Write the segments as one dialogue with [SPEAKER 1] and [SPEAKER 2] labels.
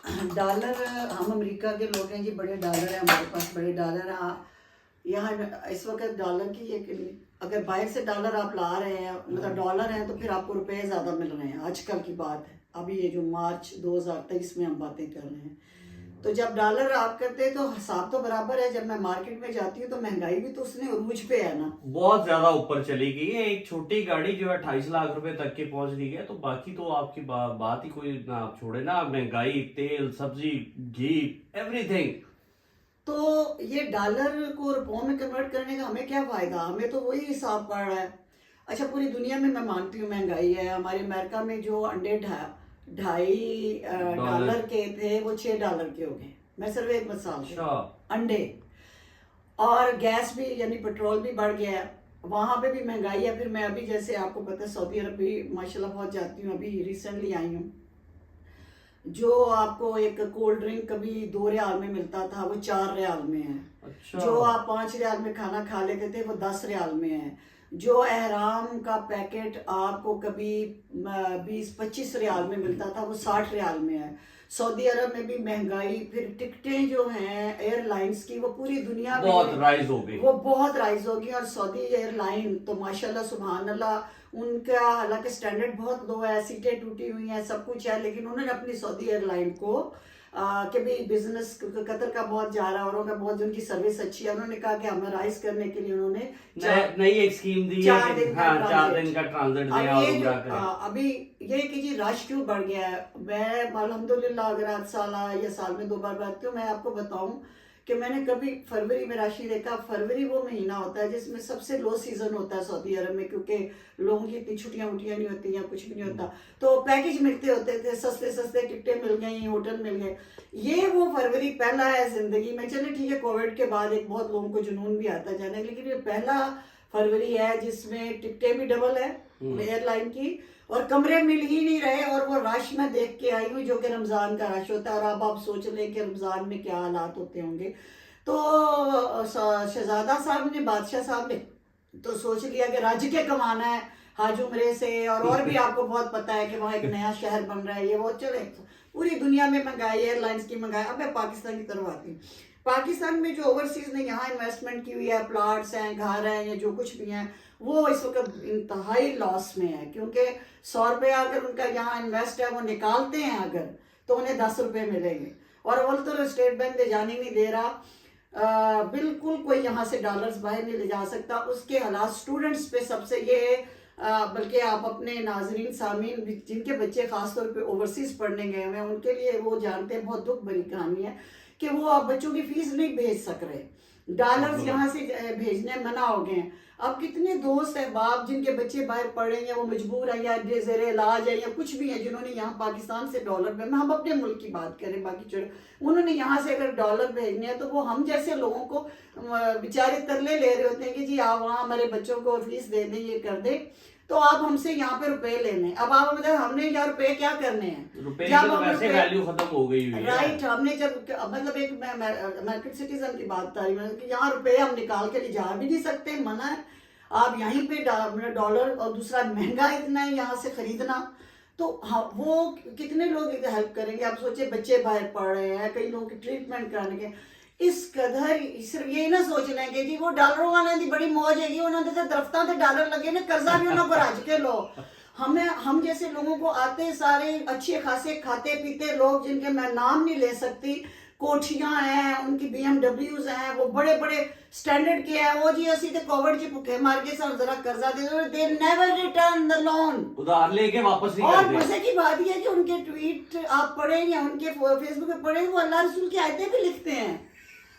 [SPEAKER 1] Dollar, हम America के लोग हैं जी, बड़े डॉलर हैं हमारे पास, बड़े डॉलर हैं। यहाँ इस वक्त डॉलर की एक, अगर बाहर से डॉलर आप ला रहे हैं, मतलब डॉलर हैं, तो फिर आपको रुपए ज़्यादा मिल रहे हैं। आजकल की बात है, अभी ये जो मार्च 2023 में हम बातें कर रहे हैं, तो जब डॉलर आप करते हैं तो हिसाब तो बराबर है। जब मैं मार्केट में जाती हूँ तो महंगाई भी तो उसने उरूज पे है ना,
[SPEAKER 2] बहुत ज्यादा ऊपर चली गई है। एक छोटी गाड़ी जो है 28 लाख रुपए तक के पहुंच रही है, तो बाकी तो आपकी बात ही कोई ना, आप छोड़े ना, महंगाई, तेल, सब्जी, घी, एवरीथिंग।
[SPEAKER 1] तो ये डॉलर को रुपयों में कन्वर्ट करने का हमें क्या फायदा, हमें तो वही हिसाब पड़ रहा है। अच्छा, पूरी दुनिया में मैं मानती हूँ महंगाई है। हमारे अमेरिका में जो अंडे ढाई डॉलर के थे वो $6 के हो गए। मैं सिर्फ एक मिसाल से, अंडे। और गैस भी यानी पेट्रोल भी बढ़ गया है, वहाँ पे भी महंगाई है। फिर मैं अभी, जैसे आपको पता है, सऊदी अरब भी माशाल्लाह बहुत जाती हूँ, अभी रिसेंटली आई हूँ। जो आपको एक कोल्ड ड्रिंक कभी $2 में मिलता था वो $4 में है।
[SPEAKER 2] अच्छा।
[SPEAKER 1] जो आप $5 में खाना खा लेते थे वो $10 में है। जो एहराम का पैकेट आपको कभी 20-25 रियाल में मिलता था वो $60 में है। सऊदी अरब में भी महंगाई, फिर टिकटें जो हैं एयरलाइंस की वो पूरी दुनिया में
[SPEAKER 2] बहुत राइज हो गई,
[SPEAKER 1] वो बहुत राइज होगी। और सऊदी एयरलाइन तो माशाल्लाह सुभान अल्लाह, उनका हालांकि स्टैंडर्ड बहुत लो है, सीटें टूटी हुई हैं, सब कुछ है, लेकिन उन्होंने अपनी सऊदी एयरलाइन को कि भी बिजनेस कतर का बहुत जा रहा है और उनका बहुत, उनकी सर्विस अच्छी है, उन्होंने कहा कि हमें राइज करने के लिए उन्होंने
[SPEAKER 2] नई एक स्कीम दी है, 4 दिन का ट्रांजिट दिया।
[SPEAKER 1] अब ये अभी ये कि जी रश क्यों बढ़ गया है। मैं अल्हम्दुलिल्लाह अगर 8 साल या साल में 2 बार बैठती हूँ, मैं आपको बताऊं कि मैंने कभी फरवरी में राशि देखा। फरवरी वो महीना होता है जिसमें सबसे लो सीजन होता है सऊदी अरब में, क्योंकि लोगों की इतनी छुट्टियां नहीं होती या कुछ भी नहीं होता, तो पैकेज मिलते होते थे, सस्ते सस्ते टिकटें मिल गई, होटल मिल गए। ये वो फरवरी पहला है जिंदगी में। चले ठीक है, कोविड के बाद एक बहुत लोगों को जुनून भी आता जाने, लेकिन ये पहला फरवरी है जिसमें टिकटें भी डबल है एयरलाइन की, और कमरे मिल ही नहीं रहे। और वो रश मैं देख के आई हूँ जो कि रमजान का रश होता है। और अब आप सोच लें कि रमजान में क्या हालात होते होंगे। तो शहजादा साहब ने, बादशाह साहब ने तो सोच लिया कि राज्य के कमाना है हाज उमरे से, और भी आपको बहुत पता है कि वहाँ एक नया शहर बन रहा है, ये वो। चले, पूरी दुनिया में महंगाई, एयरलाइंस की महंगाई। अब मैं पाकिस्तान की तरफ आती हूँ। पाकिस्तान में जो ओवरसीज ने यहाँ इन्वेस्टमेंट की हुई है, प्लाट्स हैं, घर हैं, या जो कुछ भी हैं, वो इस वक्त इंतहाई लॉस में है, क्योंकि 100 रुपया अगर उनका यहाँ इन्वेस्ट है, वो निकालते हैं अगर, तो उन्हें 10 रुपये मिलेंगे। और अव्वल तो स्टेट बैंक ले जाने नहीं दे रहा, बिल्कुल कोई यहाँ से डॉलर्स बाहर नहीं ले जा सकता। उसके हालात स्टूडेंट्स पे सबसे ये है, बल्कि आप अपने नाजरीन सामीन जिनके बच्चे खासतौर पे ओवरसीज पढ़ने गए हुए हैं उनके लिए वो जानते हैं, बहुत दुख भरी कहानी है कि वो आप बच्चों की फीस नहीं भेज सक रहे, डॉलर्स यहाँ से भेजने मना हो गए हैं। अब कितने दोस्त हैं बाप जिनके बच्चे बाहर पढ़े हैं, वो मजबूर हैं या जेर इलाज है या कुछ भी है, जिन्होंने यहाँ पाकिस्तान से डॉलर में, हम अपने मुल्क की बात करें, बाकी छोड़, उन्होंने यहाँ से अगर डॉलर भेजने हैं तो वो हम जैसे लोगों को बेचारे तरले ले रहे होते हैं कि जी आप वहाँ हमारे बच्चों को फीस दे दें, ये कर दें, तो आप हमसे यहाँ पे रुपए लेने। अब आप मतलब हमने यार रुपए क्या करने हैं,
[SPEAKER 2] रुपए की तो वैसे वैल्यू खत्म हो गई हुई है।
[SPEAKER 1] राइट, हमने जब मतलब एक अमेरिकन सिटीजन की बात था कि यहाँ रुपए हम निकाल के ले जा भी नहीं सकते, मना है। आप यहीं पे डॉलर, और दूसरा महंगा इतना है यहाँ से खरीदना, तो हाँ, वो कितने लोग हेल्प करेंगे। आप सोचिए, बच्चे बाहर पढ़ रहे हैं, कई लोगों की ट्रीटमेंट कराने के, इस कदर सिर्फ यही ना सोच लें कि जी वो डॉलरों वाले दी बड़ी मौज है, उन्होंने तो दरख्तां ते डॉलर लगे ने, कर्जा भी उन्होंने रज के लो। हम जैसे लोगों को आते सारे अच्छे खासे खाते पीते लोग, जिनके मैं नाम नहीं ले सकती, कोठियां हैं, उनकी BMWs हैं, वो बड़े बड़े स्टैंडर्ड के हैं, वो जी असी तो कोविड च भुखे मार के सब जरा कर्जा दे, they never return the loan, उधार
[SPEAKER 2] लेके वापस नहीं
[SPEAKER 1] करते। और मजे की बात यह है कि उनके ट्वीट आप पढ़े या उनके फेसबुक पे पढ़े, वो अल्लाह रसूल की आयतें भी लिखते हैं।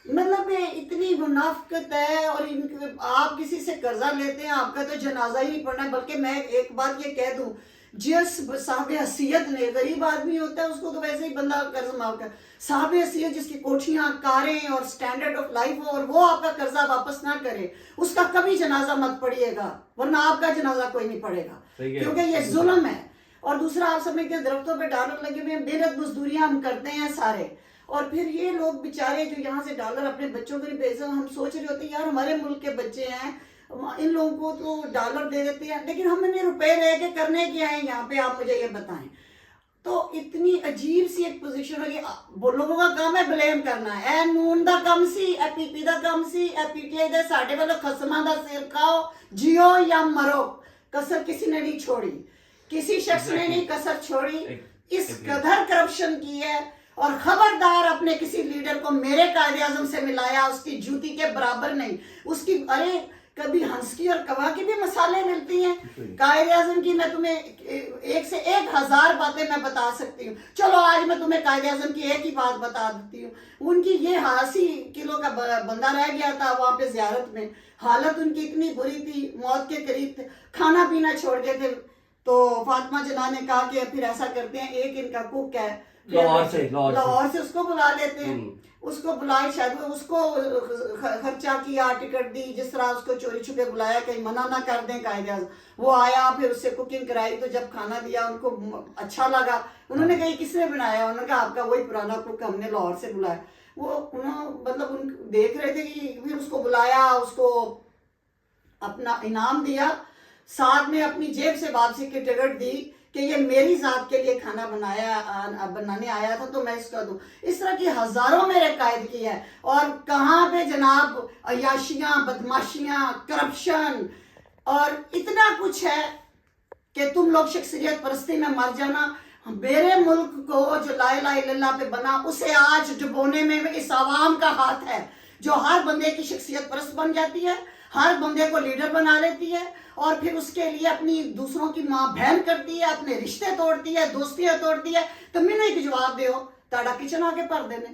[SPEAKER 1] मतलब इतनी मुनाफिकत है। और आप किसी से कर्जा लेते हैं, आपका तो जनाजा ही नहीं पड़ना है। बल्कि मैं एक बात ये कह दूं, जिस साहब हसीयत ने, गरीब आदमी होता है उसको तो वैसे ही बंदा कर्ज माफ कर, साहब हसीयत जिसकी कोठियां, कारें और स्टैंडर्ड ऑफ लाइफ हो, और वो आपका कर्जा वापस ना करे, उसका कभी जनाजा मत पड़िएगा, वरना आपका जनाजा कोई नहीं पड़ेगा, क्योंकि ये जुल्म है। और दूसरा, आप समझते हैं दरख्तों पे डॉलर लगे हुए, मेहनत मजदूरियां हम करते हैं सारे, और फिर ये लोग बेचारे जो यहाँ से डॉलर अपने बच्चों को नहीं भेज सकते, हम सोच रहे होते हैं यार हमारे मुल्क के बच्चे हैं, इन लोगों को तो डॉलर दे देते हैं, लेकिन हमने रुपए लेके करने क्या है यहाँ पे, आप मुझे ये बताएं। तो इतनी अजीब सी एक पोजीशन होगी। वो लोगों का काम है ब्लेम करना, ए नून दा कम सी, ए पीपी दा कम सी, ए पीटीआई दे साडे वालों खसमा दा सिर खाओ, जियो या मरो। कसर किसी ने नहीं छोड़ी, किसी शख्स ने नहीं कसर छोड़ी। इस कदर करप्शन की है। और खबरदार अपने किसी लीडर को मेरे कायदे आजम से मिलाया, उसकी जूती के बराबर नहीं। उसकी अरे कभी हंस की और कवा की भी मसाले मिलती हैं। कायदे आजम की मैं तुम्हें 1 से 1000 बातें मैं बता सकती हूँ। चलो आज मैं तुम्हें कायदे आजम की एक ही बात बता देती हूँ। उनकी ये 80 किलो का बंदा रह गया था वहां पे जियारत में, हालत उनकी इतनी बुरी थी, मौत के करीब थे, खाना पीना छोड़ गए थे। तो फातिमा जना ने कहा कि फिर ऐसा करते हैं, एक इनका कुक है लाहौर से उसको बुला लेते हैं। उसको बुलाए, शायद उसको खर्चा किया, टिकट दी, जिस तरह उसको चोरी छुपे बुलाया, कहीं मना ना कर दें कायदे आज़म। वो आया, फिर उससे कुकिंग कराई, तो जब खाना दिया उनको अच्छा लगा। उन्होंने कहा किसने बनाया? उन्होंने कहा आपका वही पुराना कुक, हमने लाहौर से बुलाया। वो उन्होंने मतलब उन देख रहे थे कि फिर उसको बुलाया, उसको अपना इनाम दिया, साथ में अपनी जेब से वापसी की टिकट दी कि ये मेरी जात के लिए खाना बनाने आया था, तो मैं इसका दूं। इस तरह की हजारों मेरे कायद की है। और कहाँ पे जनाब अयाशियां, बदमाशियां, करप्शन और इतना कुछ है कि तुम लोग शख्सियत परस्ती में मर जाना। मेरे मुल्क को जो ला इलाहा इल्लल्लाह पे बना, उसे आज डुबोने में इस आवाम का हाथ है, जो हर बंदे की शख्सियत परस्त बन जाती है, हर बंदे को लीडर बना लेती है, और फिर उसके लिए अपनी दूसरों की माँ बहन करती है, अपने रिश्ते तोड़ती है, दोस्तियां तोड़ती है। तो मैंने एक जवाब दो, ताड़ा किचन आके भर देने,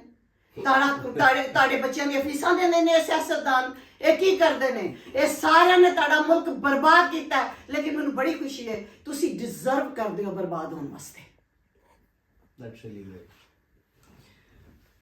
[SPEAKER 1] ताड़े बच्चों की फीसा देने ने सियासतदान एक ही कर देने, ये सारे ने ताड़ा मुल्क बर्बाद किया है। लेकिन मैंने बड़ी खुशी है, तुसी डिजर्व कर दियो बर्बाद होने वास्ते।